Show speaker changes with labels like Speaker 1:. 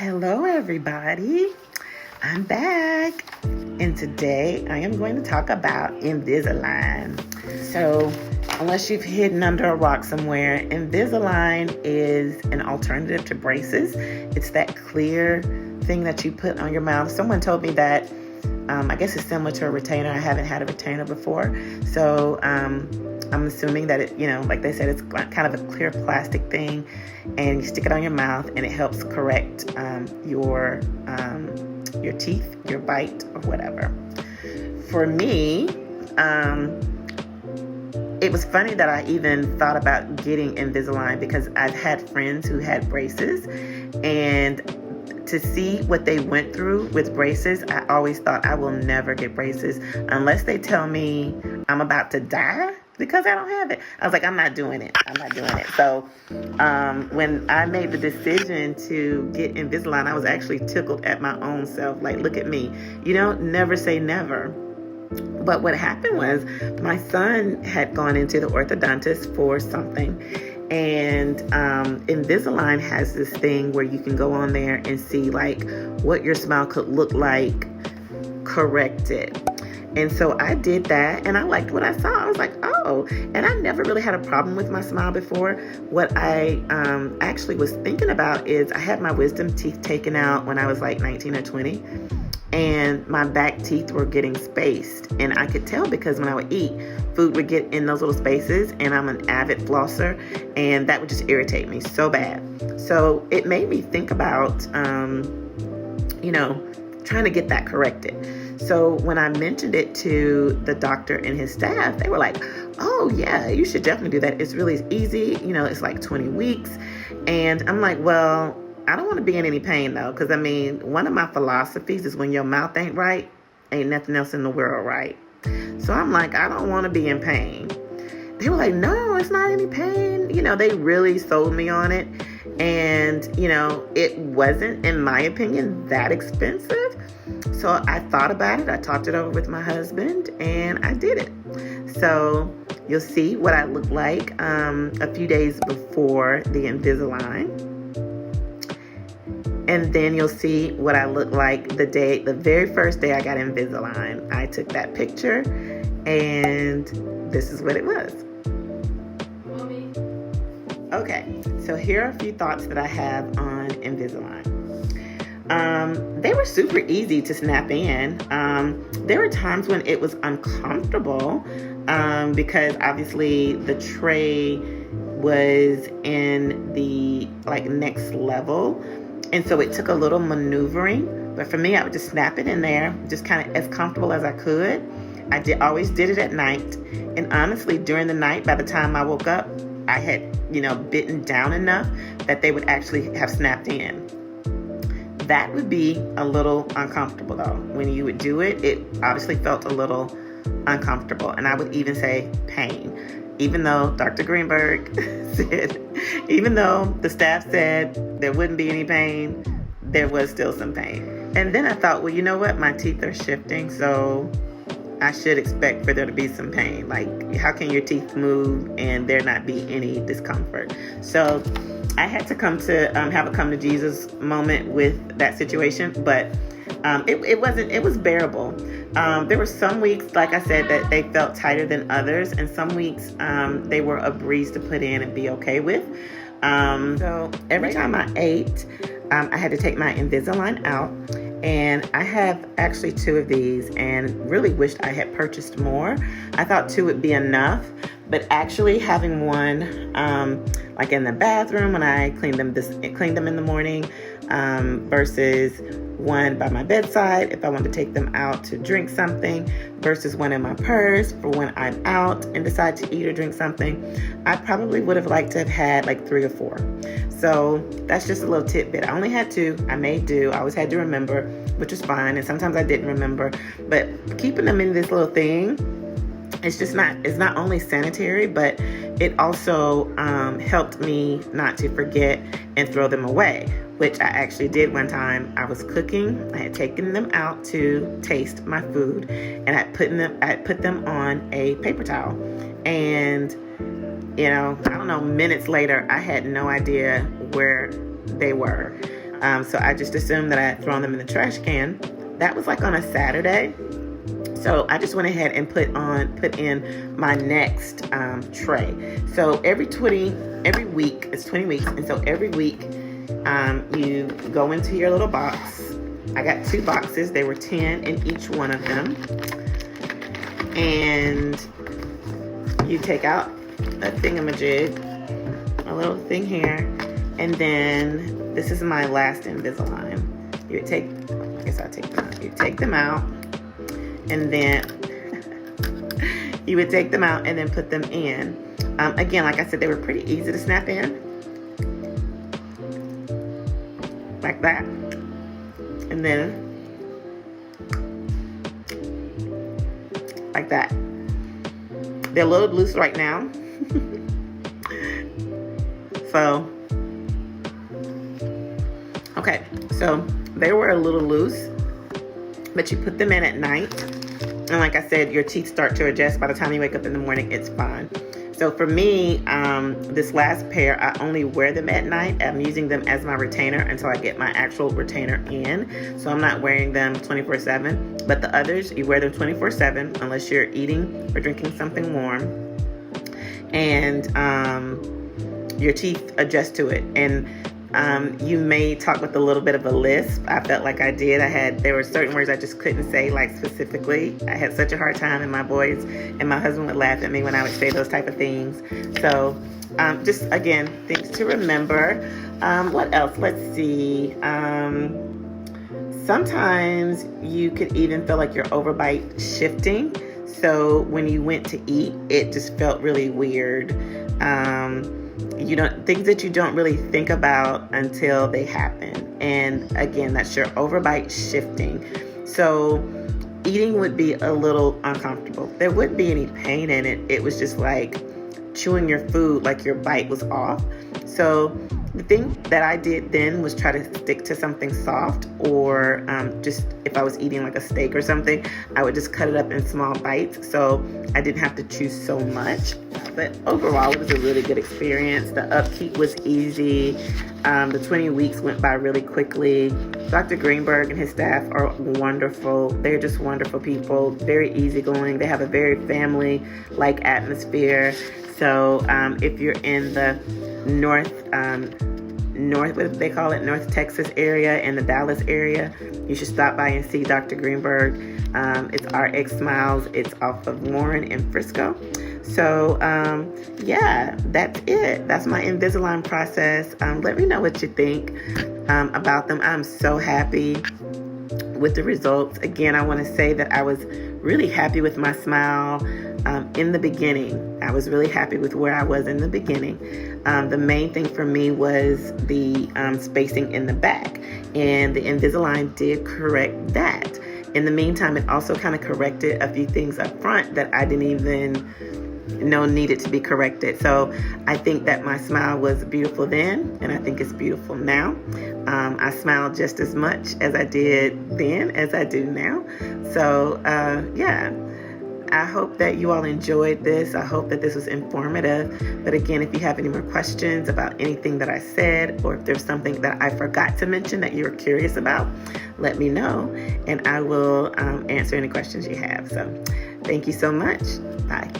Speaker 1: Hello, everybody. I'm back, and today I am going to talk about Invisalign. So, unless you've hidden under a rock somewhere, Invisalign is an alternative to braces. It's that clear thing that you put on your mouth. Someone told me that I guess it's similar to a retainer. I haven't had a retainer before, so I'm assuming that it, like they said, it's kind of a clear plastic thing, and you stick it on your mouth, and it helps correct your teeth, your bite, or whatever. For me, it was funny that I even thought about getting Invisalign because I've had friends who had braces, and to see what they went through with braces, I always thought I will never get braces unless they tell me I'm about to die because I don't have it. I was like, I'm not doing it. So when I made the decision to get Invisalign, I was actually tickled at my own self. Like, look at me. Never say never. But what happened was my son had gone into the orthodontist for something. And Invisalign has this thing where you can go on there and see like what your smile could look like corrected. And so I did that, and I liked what I saw. I was like, oh, and I never really had a problem with my smile before. What I actually was thinking about is I had my wisdom teeth taken out when I was like 19 or 20. And my back teeth were getting spaced. And I could tell because when I would eat, food would get in those little spaces. And I'm an avid flosser. And that would just irritate me so bad. So it made me think about, trying to get that corrected. So when I mentioned it to the doctor and his staff, they were like, oh, yeah, you should definitely do that. It's really easy. It's like 20 weeks. And I'm like, well, I don't want to be in any pain, though, because, one of my philosophies is when your mouth ain't right, ain't nothing else in the world right. So I'm like, I don't want to be in pain. They were like, no, it's not any pain. They really sold me on it. And, it wasn't, in my opinion, that expensive. So I thought about it. I talked it over with my husband, and I did it. So you'll see what I look like a few days before the Invisalign. And then you'll see what I look like the very first day I got Invisalign. I took that picture, and this is what it was. Mommy. Okay, so here are a few thoughts that I have on Invisalign. They were super easy to snap in. There were times when it was uncomfortable because obviously the tray was in the next level. And so it took a little maneuvering, but for me, I would just snap it in there, just kind of as comfortable as I could. Always did it at night. And honestly, during the night, by the time I woke up, I had, bitten down enough that they would actually have snapped in. That would be a little uncomfortable though. When you would do it, it obviously felt a little uncomfortable. And I would even say pain. Even though Dr. Greenberg even though the staff said there wouldn't be any pain, there was still some pain. And then I thought, well, you know what? My teeth are shifting, so I should expect for there to be some pain. Like, how can your teeth move and there not be any discomfort? So I had to have a come to Jesus moment with that situation, but it was bearable. There were some weeks, like I said, that they felt tighter than others, and some weeks they were a breeze to put in and be okay with. So every time I ate, I had to take my Invisalign out, and I have actually 2 of these and really wished I had purchased more. I thought 2 would be enough, but actually having one like in the bathroom when I cleaned them in the morning versus one by my bedside if I want to take them out to drink something versus one in my purse for when I'm out and decide to eat or drink something. I probably would have liked to have had like 3 or 4. So that's just a little tidbit. I only had 2. I made do. I always had to remember, which is fine. And sometimes I didn't remember. But keeping them in this little thing, it's not only sanitary, but it also helped me not to forget and throw them away, which I actually did one time. I was cooking. I had taken them out to taste my food, and I put them on a paper towel. And, I don't know, minutes later, I had no idea where they were. So I just assumed that I had thrown them in the trash can. That was like on a Saturday. So I just went ahead and put in my next tray. So every week, it's 20 weeks. And so every week you go into your little box. I got 2 boxes. They were 10 in each one of them. And you take out a thingamajig, a little thing here. And then this is my last Invisalign. You take them out. And then you would take them out and then put them in. Again, like I said, they were pretty easy to snap in. Like that. And then like that. They're a little loose right now. So, okay. So they were a little loose, but you put them in at night. And like I said, your teeth start to adjust. By the time you wake up in the morning, it's fine. So for me, this last pair, I only wear them at night. I'm using them as my retainer until I get my actual retainer in. So I'm not wearing them 24/7. But the others, you wear them 24/7 unless you're eating or drinking something warm. And your teeth adjust to it. And you may talk with a little bit of a lisp. I felt like I did. There were certain words I just couldn't say, like specifically. I had such a hard time, and my boys and my husband would laugh at me when I would say those type of things. So just, again, things to remember. What else? Let's see. Sometimes you could even feel like your overbite shifting. So when you went to eat, it just felt really weird. Things that you don't really think about until they happen. And again, that's your overbite shifting. So eating would be a little uncomfortable. There wouldn't be any pain in it. It was just like chewing your food, like your bite was off. So the thing that I did then was try to stick to something soft, or just if I was eating like a steak or something, I would just cut it up in small bites so I didn't have to chew so much. But overall, it was a really good experience. The upkeep was easy. The 20 weeks went by really quickly. Dr. Greenberg and his staff are wonderful. They're just wonderful people, very easygoing. They have a very family-like atmosphere. So if you're in the North, what they call it, North Texas area and the Dallas area, you should stop by and see Dr. Greenberg. It's RX Smiles. It's off of Warren in Frisco. So, yeah, that's it. That's my Invisalign process. Let me know what you think about them. I'm so happy with the results. Again, I want to say that I was really happy with my smile in the beginning. I was really happy with where I was in the beginning. The main thing for me was the spacing in the back, and the Invisalign did correct that. In the meantime, it also kind of corrected a few things up front that I didn't even know needed to be corrected. So I think that my smile was beautiful then, and I think it's beautiful now. I smile just as much as I did then as I do now. So yeah, I hope that you all enjoyed this. I hope that this was informative. But again, if you have any more questions about anything that I said, or if there's something that I forgot to mention that you're curious about, let me know, and I will answer any questions you have. So thank you so much. Bye.